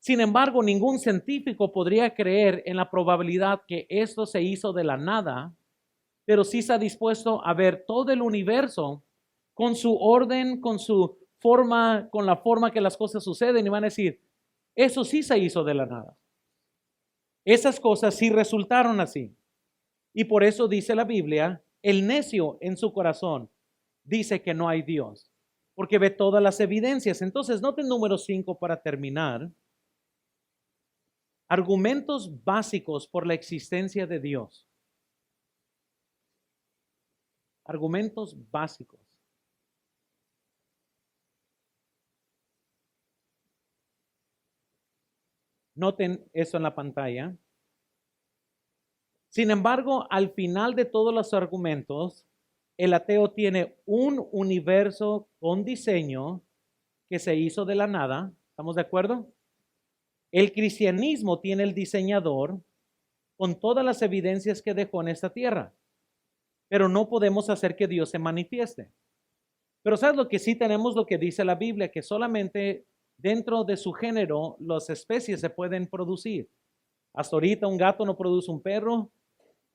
Sin embargo, ningún científico podría creer en la probabilidad que esto se hizo de la nada, pero sí está dispuesto a ver todo el universo con su orden, con su forma, con la forma que las cosas suceden y van a decir, eso sí se hizo de la nada. Esas cosas sí resultaron así. Y por eso dice la Biblia, el necio en su corazón dice que no hay Dios, porque ve todas las evidencias. Entonces, noten número 5 para terminar. Argumentos básicos por la existencia de Dios. Argumentos básicos. Noten eso en la pantalla. Sin embargo, al final de todos los argumentos, el ateo tiene un universo con diseño que se hizo de la nada. ¿Estamos de acuerdo? El cristianismo tiene el diseñador con todas las evidencias que dejó en esta tierra, pero no podemos hacer que Dios se manifieste. Pero ¿sabes lo que sí tenemos? Lo que dice la Biblia, que solamente dentro de su género las especies se pueden producir. Hasta ahorita un gato no produce un perro,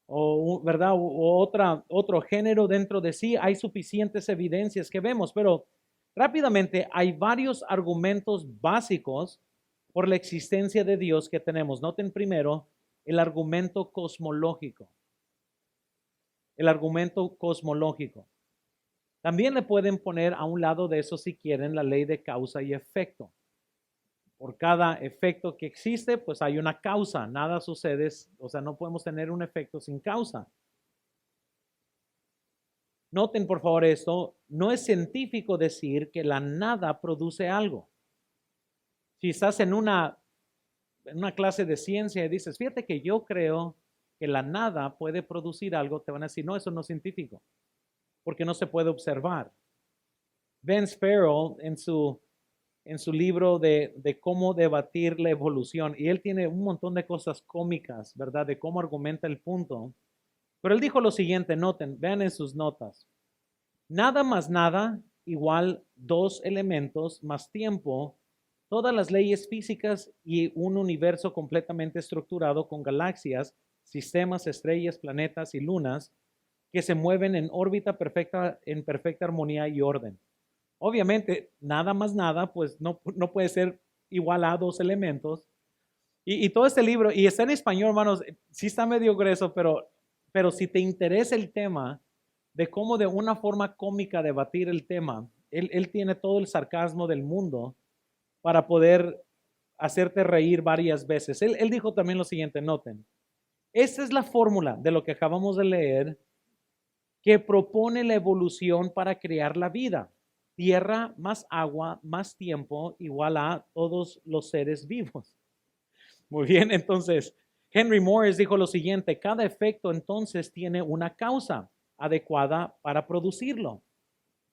o ¿verdad? O otro género dentro de sí. Hay suficientes evidencias que vemos, pero rápidamente hay varios argumentos básicos por la existencia de Dios que tenemos. Noten primero el argumento cosmológico. El argumento cosmológico. También le pueden poner a un lado de eso, si quieren, la ley de causa y efecto. Por cada efecto que existe, pues hay una causa. Nada sucede, o sea, no podemos tener un efecto sin causa. Noten, por favor, esto. No es científico decir que la nada produce algo. Si estás en una en una clase de ciencia y dices, fíjate que yo creo que la nada puede producir algo, te van a decir, no, eso no es científico, porque no se puede observar. Ben Sparrow en su libro de cómo debatir la evolución, y él tiene un montón de cosas cómicas, ¿verdad? De cómo argumenta el punto. Pero él dijo lo siguiente, noten, vean en sus notas. Nada más nada igual dos elementos más tiempo, todas las leyes físicas y un universo completamente estructurado con galaxias, sistemas, estrellas, planetas y lunas que se mueven en órbita perfecta, en perfecta armonía y orden. Obviamente, nada más nada, pues no puede ser igual a dos elementos. Y todo este libro, y está en español, hermanos, sí está medio grueso, pero si te interesa el tema de cómo de una forma cómica debatir el tema, él tiene todo el sarcasmo del mundo para poder hacerte reír varias veces. Él dijo también lo siguiente, noten, esta es la fórmula de lo que acabamos de leer que propone la evolución para crear la vida. Tierra más agua más tiempo igual a todos los seres vivos. Muy bien, entonces Henry Morris dijo lo siguiente, cada efecto entonces tiene una causa adecuada para producirlo,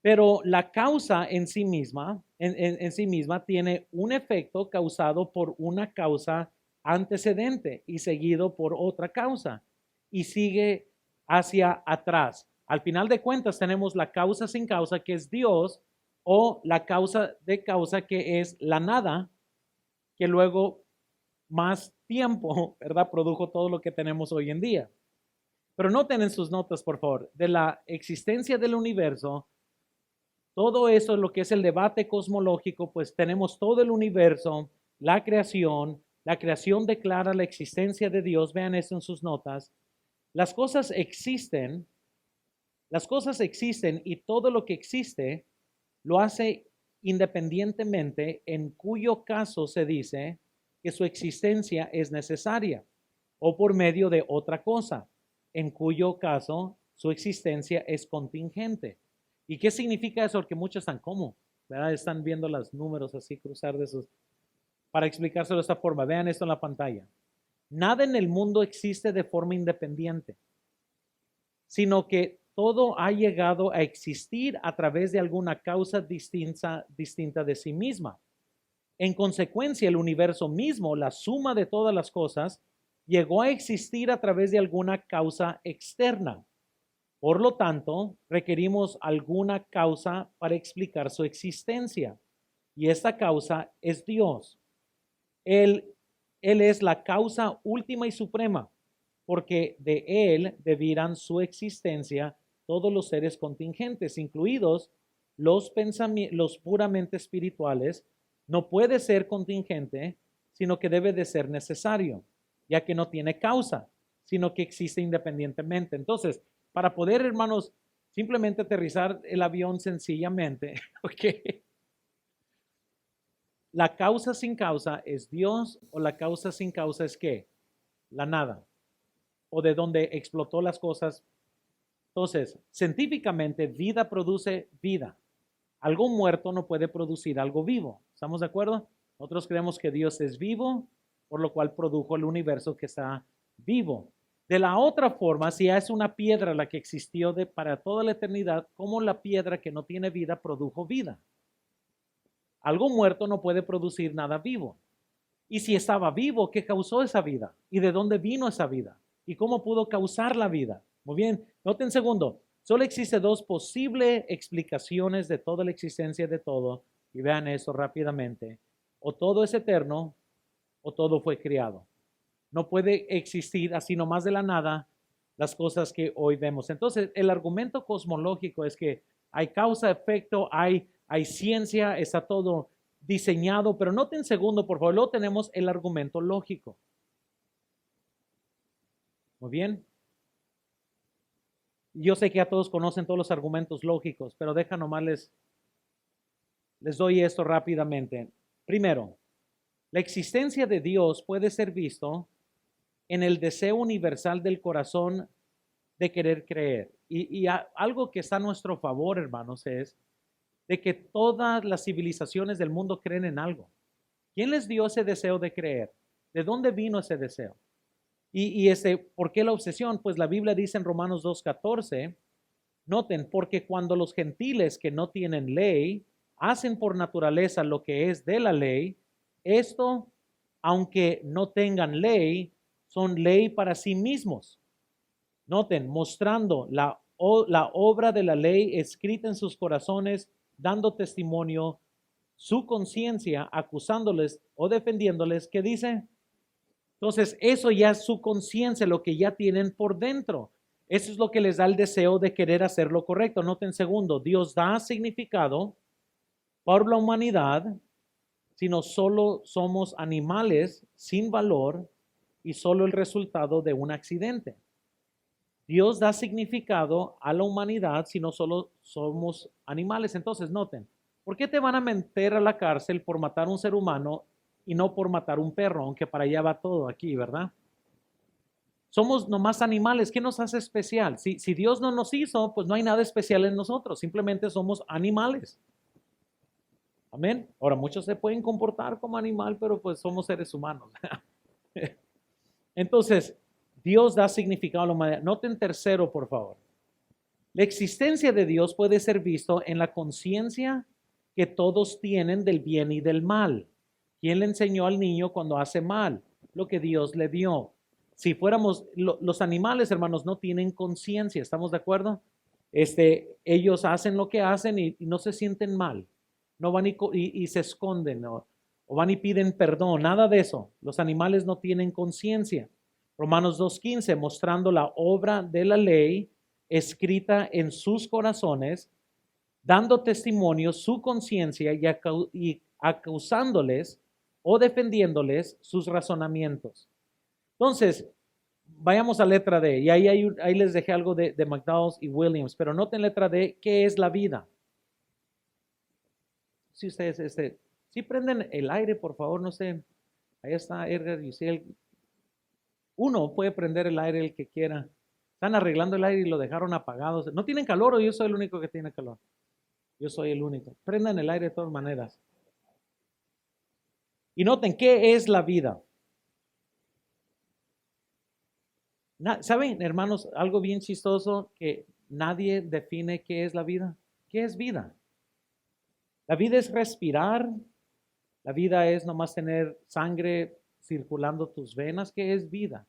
pero la causa en sí misma, en sí misma tiene un efecto causado por una causa antecedente y seguido por otra causa y sigue hacia atrás. Al final de cuentas tenemos la causa sin causa que es Dios o la causa de causa que es la nada que luego más tiempo, ¿verdad? Produjo todo lo que tenemos hoy en día. Pero noten en sus notas, por favor, de la existencia del universo, todo eso, lo que es el debate cosmológico, pues tenemos todo el universo, la creación declara la existencia de Dios, vean esto en sus notas, las cosas existen y todo lo que existe lo hace independientemente, en cuyo caso se dice que su existencia es necesaria o por medio de otra cosa, en cuyo caso su existencia es contingente. ¿Y qué significa eso? Porque muchos están como, ¿verdad? Están viendo los números así cruzar de esos. Para explicárselo de esta forma, vean esto en la pantalla. Nada en el mundo existe de forma independiente, sino que todo ha llegado a existir a través de alguna causa distinta de sí misma. En consecuencia, el universo mismo, la suma de todas las cosas, llegó a existir a través de alguna causa externa. Por lo tanto, requerimos alguna causa para explicar su existencia. Y esta causa es Dios. Él es la causa última y suprema, porque de Él debieran su existencia todos los seres contingentes, incluidos los puramente espirituales. No puede ser contingente, sino que debe de ser necesario, ya que no tiene causa, sino que existe independientemente. Entonces, para poder, hermanos, simplemente aterrizar el avión sencillamente, ¿ok? La causa sin causa es Dios o la causa sin causa es ¿qué? La nada, o de donde explotó las cosas. Entonces, científicamente, vida produce vida. Algo muerto no puede producir algo vivo. ¿Estamos de acuerdo? Nosotros creemos que Dios es vivo, por lo cual produjo el universo que está vivo. De la otra forma, si es una piedra la que existió para toda la eternidad, ¿cómo la piedra que no tiene vida produjo vida? Algo muerto no puede producir nada vivo. Y si estaba vivo, ¿qué causó esa vida? ¿Y de dónde vino esa vida? ¿Y cómo pudo causar la vida? Muy bien, noten segundo, solo existe dos posibles explicaciones de toda la existencia de todo, y vean eso rápidamente. O todo es eterno, o todo fue creado. No puede existir así nomás de la nada las cosas que hoy vemos. Entonces, el argumento cosmológico es que hay causa, efecto, hay ciencia, está todo diseñado, pero noten segundo, por favor, luego tenemos el argumento lógico. Muy bien. Yo sé que ya todos conocen todos los argumentos lógicos, pero deja nomás les doy esto rápidamente. Primero, la existencia de Dios puede ser visto en el deseo universal del corazón de querer creer. Y algo que está a nuestro favor, hermanos, es de que todas las civilizaciones del mundo creen en algo. ¿Quién les dio ese deseo de creer? ¿De dónde vino ese deseo? ¿Por qué la obsesión? Pues la Biblia dice en Romanos 2:14, noten, porque cuando los gentiles que no tienen ley hacen por naturaleza lo que es de la ley, esto, aunque no tengan ley, son ley para sí mismos. Noten, mostrando la obra de la ley escrita en sus corazones, dando testimonio, su conciencia, acusándoles o defendiéndoles, ¿qué dice? Entonces, eso ya es su conciencia, lo que ya tienen por dentro. Eso es lo que les da el deseo de querer hacer lo correcto. Noten segundo, Dios da significado para la humanidad, sino solo somos animales sin valor y solo el resultado de un accidente. Dios da significado a la humanidad si no solo somos animales. Entonces, noten, ¿por qué te van a meter a la cárcel por matar a un ser humano y no por matar un perro? Aunque para allá va todo aquí, ¿verdad? Somos nomás animales. ¿Qué nos hace especial? Si Dios no nos hizo, pues no hay nada especial en nosotros. Simplemente somos animales. Amén. Ahora, muchos se pueden comportar como animal, pero pues somos seres humanos. Entonces, Dios da significado a la humanidad. Noten tercero, por favor. La existencia de Dios puede ser visto en la conciencia que todos tienen del bien y del mal. ¿Quién le enseñó al niño cuando hace mal? Lo que Dios le dio. Si fuéramos, los animales, hermanos, no tienen conciencia, ¿estamos de acuerdo? Ellos hacen lo que hacen y no se sienten mal. No van y se esconden, ¿no? O van y piden perdón, nada de eso. Los animales no tienen conciencia. Romanos 2:15, mostrando la obra de la ley escrita en sus corazones, dando testimonio su conciencia y acusándoles o defendiéndoles sus razonamientos. Entonces, vayamos a letra D, y ahí les dejé algo de McDowell y Williams, pero noten letra D, ¿qué es la vida? Si ustedes, si prenden el aire, por favor, no sé, ahí está Edgar, y si uno puede prender el aire el que quiera. Están arreglando el aire y lo dejaron apagado. ¿No tienen calor o yo soy el único que tiene calor? Yo soy el único. Prendan el aire de todas maneras. Y noten, ¿qué es la vida? ¿Saben, hermanos, algo bien chistoso? Que nadie define qué es la vida. ¿Qué es vida? La vida es respirar. La vida es nomás tener sangre circulando tus venas. ¿Qué es vida?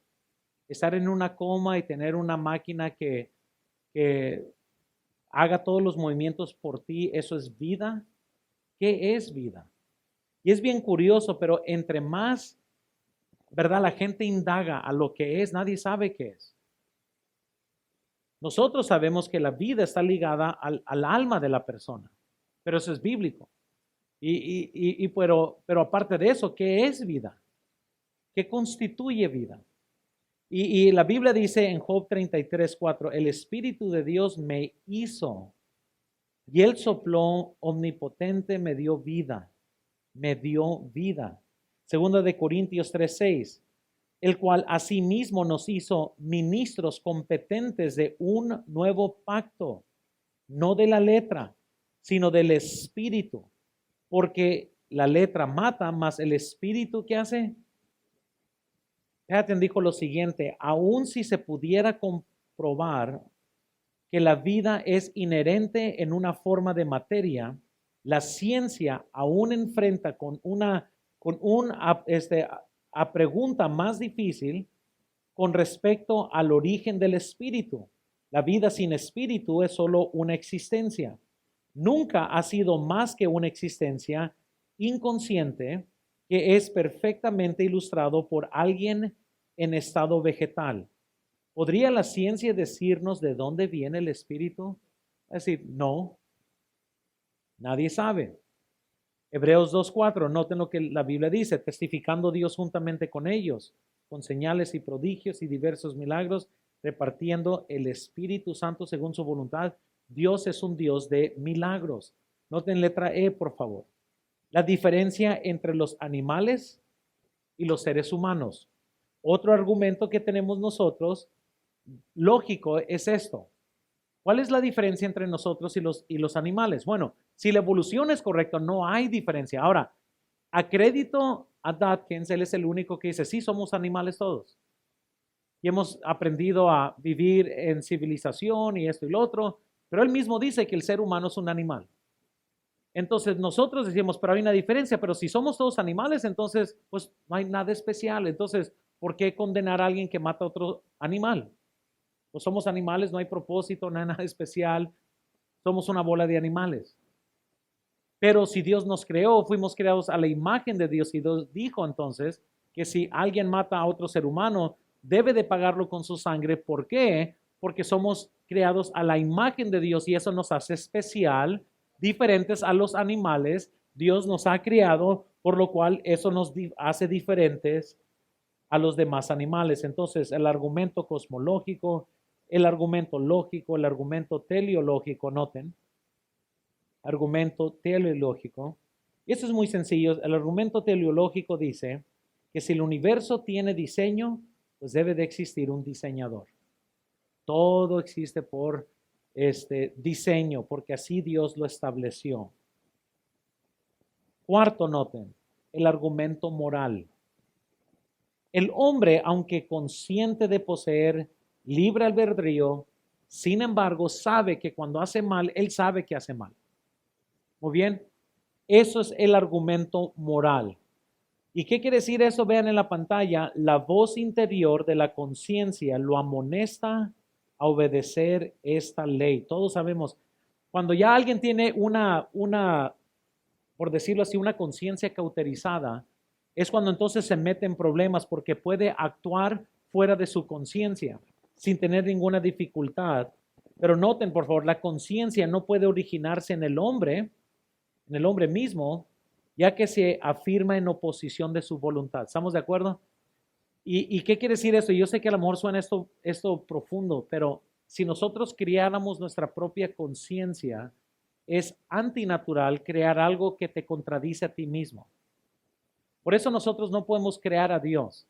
Estar en una coma y tener una máquina que haga todos los movimientos por ti, ¿eso es vida? ¿Qué es vida? Y es bien curioso, pero entre más, ¿verdad? La gente indaga a lo que es, nadie sabe qué es. Nosotros sabemos que la vida está ligada al alma de la persona, pero eso es bíblico. Pero aparte de eso, ¿qué es vida? ¿Qué constituye vida? Y la Biblia dice en Job 33:4, el Espíritu de Dios me hizo y el sopló omnipotente me dio vida. Segunda de Corintios 3:6, el cual asimismo nos hizo ministros competentes de un nuevo pacto, no de la letra, sino del Espíritu, porque la letra mata, mas el Espíritu, ¿qué hace? Patton dijo lo siguiente, aun si se pudiera comprobar que la vida es inherente en una forma de materia, la ciencia aún enfrenta con una pregunta más difícil con respecto al origen del espíritu. La vida sin espíritu es solo una existencia. Nunca ha sido más que una existencia inconsciente que es perfectamente ilustrado por alguien en estado vegetal. ¿Podría la ciencia decirnos de dónde viene el espíritu? Es decir, no, nadie sabe. Hebreos 2:4, noten lo que la Biblia dice, testificando Dios juntamente con ellos, con señales y prodigios y diversos milagros, repartiendo el Espíritu Santo según su voluntad. Dios es un Dios de milagros. Noten letra E, por favor. La diferencia entre los animales y los seres humanos. Otro argumento que tenemos nosotros, lógico, es esto. ¿Cuál es la diferencia entre nosotros y los animales? Bueno, si la evolución es correcta, no hay diferencia. Ahora, A crédito a Dawkins, él es el único que dice, sí, somos animales todos. Y hemos aprendido a vivir en civilización y esto y lo otro, pero él mismo dice que el ser humano es un animal. Entonces nosotros decimos, pero hay una diferencia, pero si somos todos animales, entonces pues no hay nada especial. Entonces, ¿por qué condenar a alguien que mata a otro animal? Pues somos animales, no hay propósito, no hay nada especial, somos una bola de animales. Pero si Dios nos creó, fuimos creados a la imagen de Dios y Dios dijo entonces que si alguien mata a otro ser humano, debe de pagarlo con su sangre. ¿Por qué? Porque somos creados a la imagen de Dios y eso nos hace especial, diferentes a los animales. Dios nos ha creado, por lo cual eso nos hace diferentes a los demás animales. Entonces, el argumento cosmológico, el argumento lógico, el argumento teleológico, noten, argumento teleológico. Y eso es muy sencillo. El argumento teleológico dice que si el universo tiene diseño, pues debe de existir un diseñador. Todo existe por diseño, porque así Dios lo estableció. Cuarto, noten, el argumento moral. El hombre, aunque consciente de poseer libre albedrío, sin embargo, sabe que cuando hace mal, él sabe que hace mal. Muy bien, eso es el argumento moral. ¿Y qué quiere decir eso? Vean en la pantalla, la voz interior de la conciencia lo amonesta a obedecer esta ley. Todos sabemos, cuando ya alguien tiene por decirlo así, una conciencia cauterizada, es cuando entonces se mete en problemas porque puede actuar fuera de su conciencia sin tener ninguna dificultad. Pero noten, por favor, la conciencia no puede originarse en el hombre mismo, ya que se afirma en oposición de su voluntad. ¿Estamos de acuerdo? ¿Y qué quiere decir eso? Yo sé que a lo mejor suena esto profundo, pero si nosotros criáramos nuestra propia conciencia, es antinatural crear algo que te contradice a ti mismo. Por eso nosotros no podemos crear a Dios.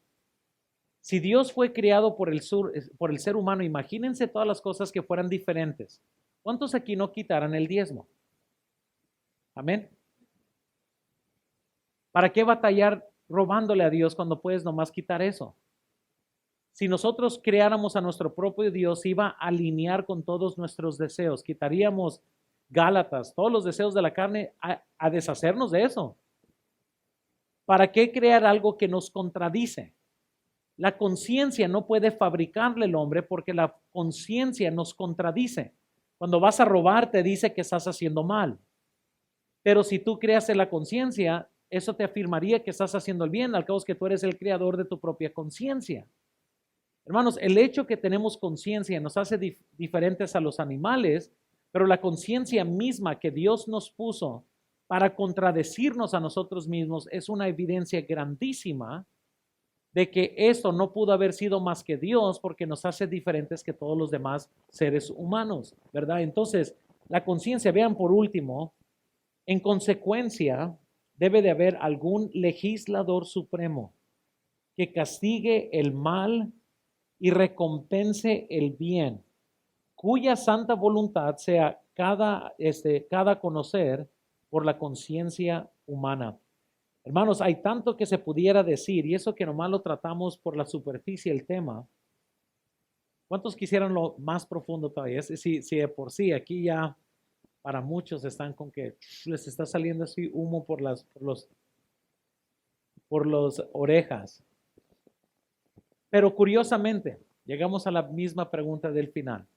Si Dios fue creado por el ser humano, imagínense todas las cosas que fueran diferentes. ¿Cuántos aquí no quitaran el diezmo? Amén. ¿Para qué batallar robándole a Dios cuando puedes nomás quitar eso? Si nosotros creáramos a nuestro propio Dios, iba a alinear con todos nuestros deseos. Quitaríamos Gálatas, todos los deseos de la carne, a deshacernos de eso. ¿Para qué crear algo que nos contradice? La conciencia no puede fabricarle el hombre porque la conciencia nos contradice. Cuando vas a robar te dice que estás haciendo mal. Pero si tú creas en la conciencia, eso te afirmaría que estás haciendo el bien, al cabo es que tú eres el creador de tu propia conciencia. Hermanos, el hecho que tenemos conciencia nos hace diferentes a los animales, pero la conciencia misma que Dios nos puso para contradecirnos a nosotros mismos es una evidencia grandísima de que esto no pudo haber sido más que Dios porque nos hace diferentes que todos los demás seres humanos, ¿verdad? Entonces, la conciencia, vean por último, en consecuencia, debe de haber algún legislador supremo que castigue el mal y recompense el bien, cuya santa voluntad sea cada conocer por la conciencia humana. Hermanos, hay tanto que se pudiera decir, y eso que nomás lo tratamos por la superficie el tema. ¿Cuántos quisieran lo más profundo todavía? Si de por sí aquí ya para muchos están con que les está saliendo así humo por las orejas. Pero curiosamente, llegamos a la misma pregunta del final.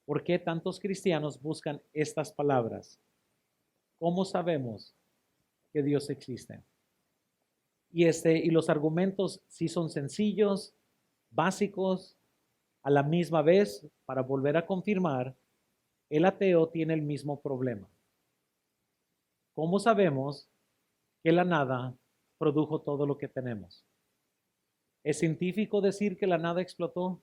¿Por qué tantos cristianos buscan estas palabras? ¿Cómo sabemos que Dios existe? Y los argumentos sí son sencillos, básicos, a la misma vez, para volver a confirmar, el ateo tiene el mismo problema. ¿Cómo sabemos que la nada produjo todo lo que tenemos? ¿Es científico decir que la nada explotó?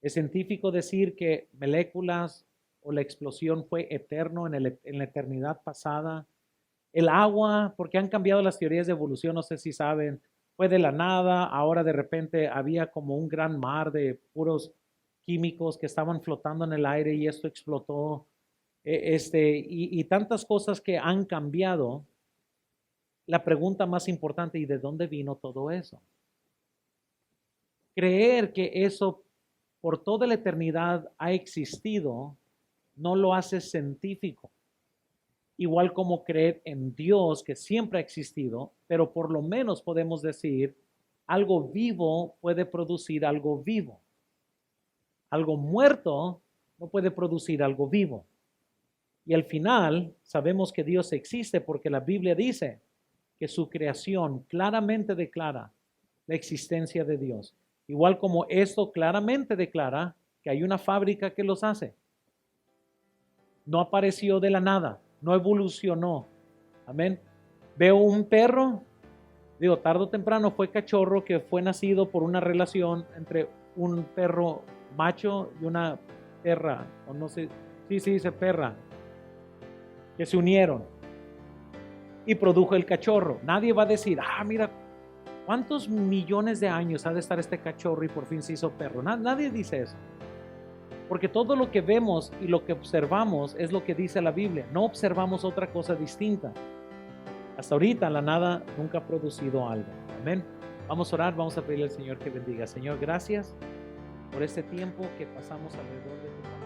¿Es científico decir que moléculas o la explosión fue eterno en la eternidad pasada? El agua, porque han cambiado las teorías de evolución, no sé si saben, fue de la nada, ahora de repente había como un gran mar de puros químicos que estaban flotando en el aire y esto explotó. Y tantas cosas que han cambiado. la pregunta más importante: ¿y de dónde vino todo eso? Creer que eso por toda la eternidad ha existido no lo hace científico. Igual como creer en Dios, que siempre ha existido, pero por lo menos podemos decir, algo vivo puede producir algo vivo. Algo muerto no puede producir algo vivo. Y al final sabemos que Dios existe porque la Biblia dice que su creación claramente declara la existencia de Dios. Igual como esto claramente declara que hay una fábrica que los hace. No apareció de la nada, no evolucionó. Amén. Veo un perro, digo, tarde o temprano fue cachorro que fue nacido por una relación entre un perro macho y una perra, o no sé, sí, dice perra, que se unieron y produjo el cachorro. Nadie va a decir, mira, ¿cuántos millones de años ha de estar este cachorro y por fin se hizo perro? Nadie dice eso. Porque todo lo que vemos y lo que observamos es lo que dice la Biblia. No observamos otra cosa distinta. Hasta ahorita la nada nunca ha producido algo. Amén. Vamos a orar, vamos a pedirle al Señor que bendiga. Señor, gracias por este tiempo que pasamos alrededor de tu palabra.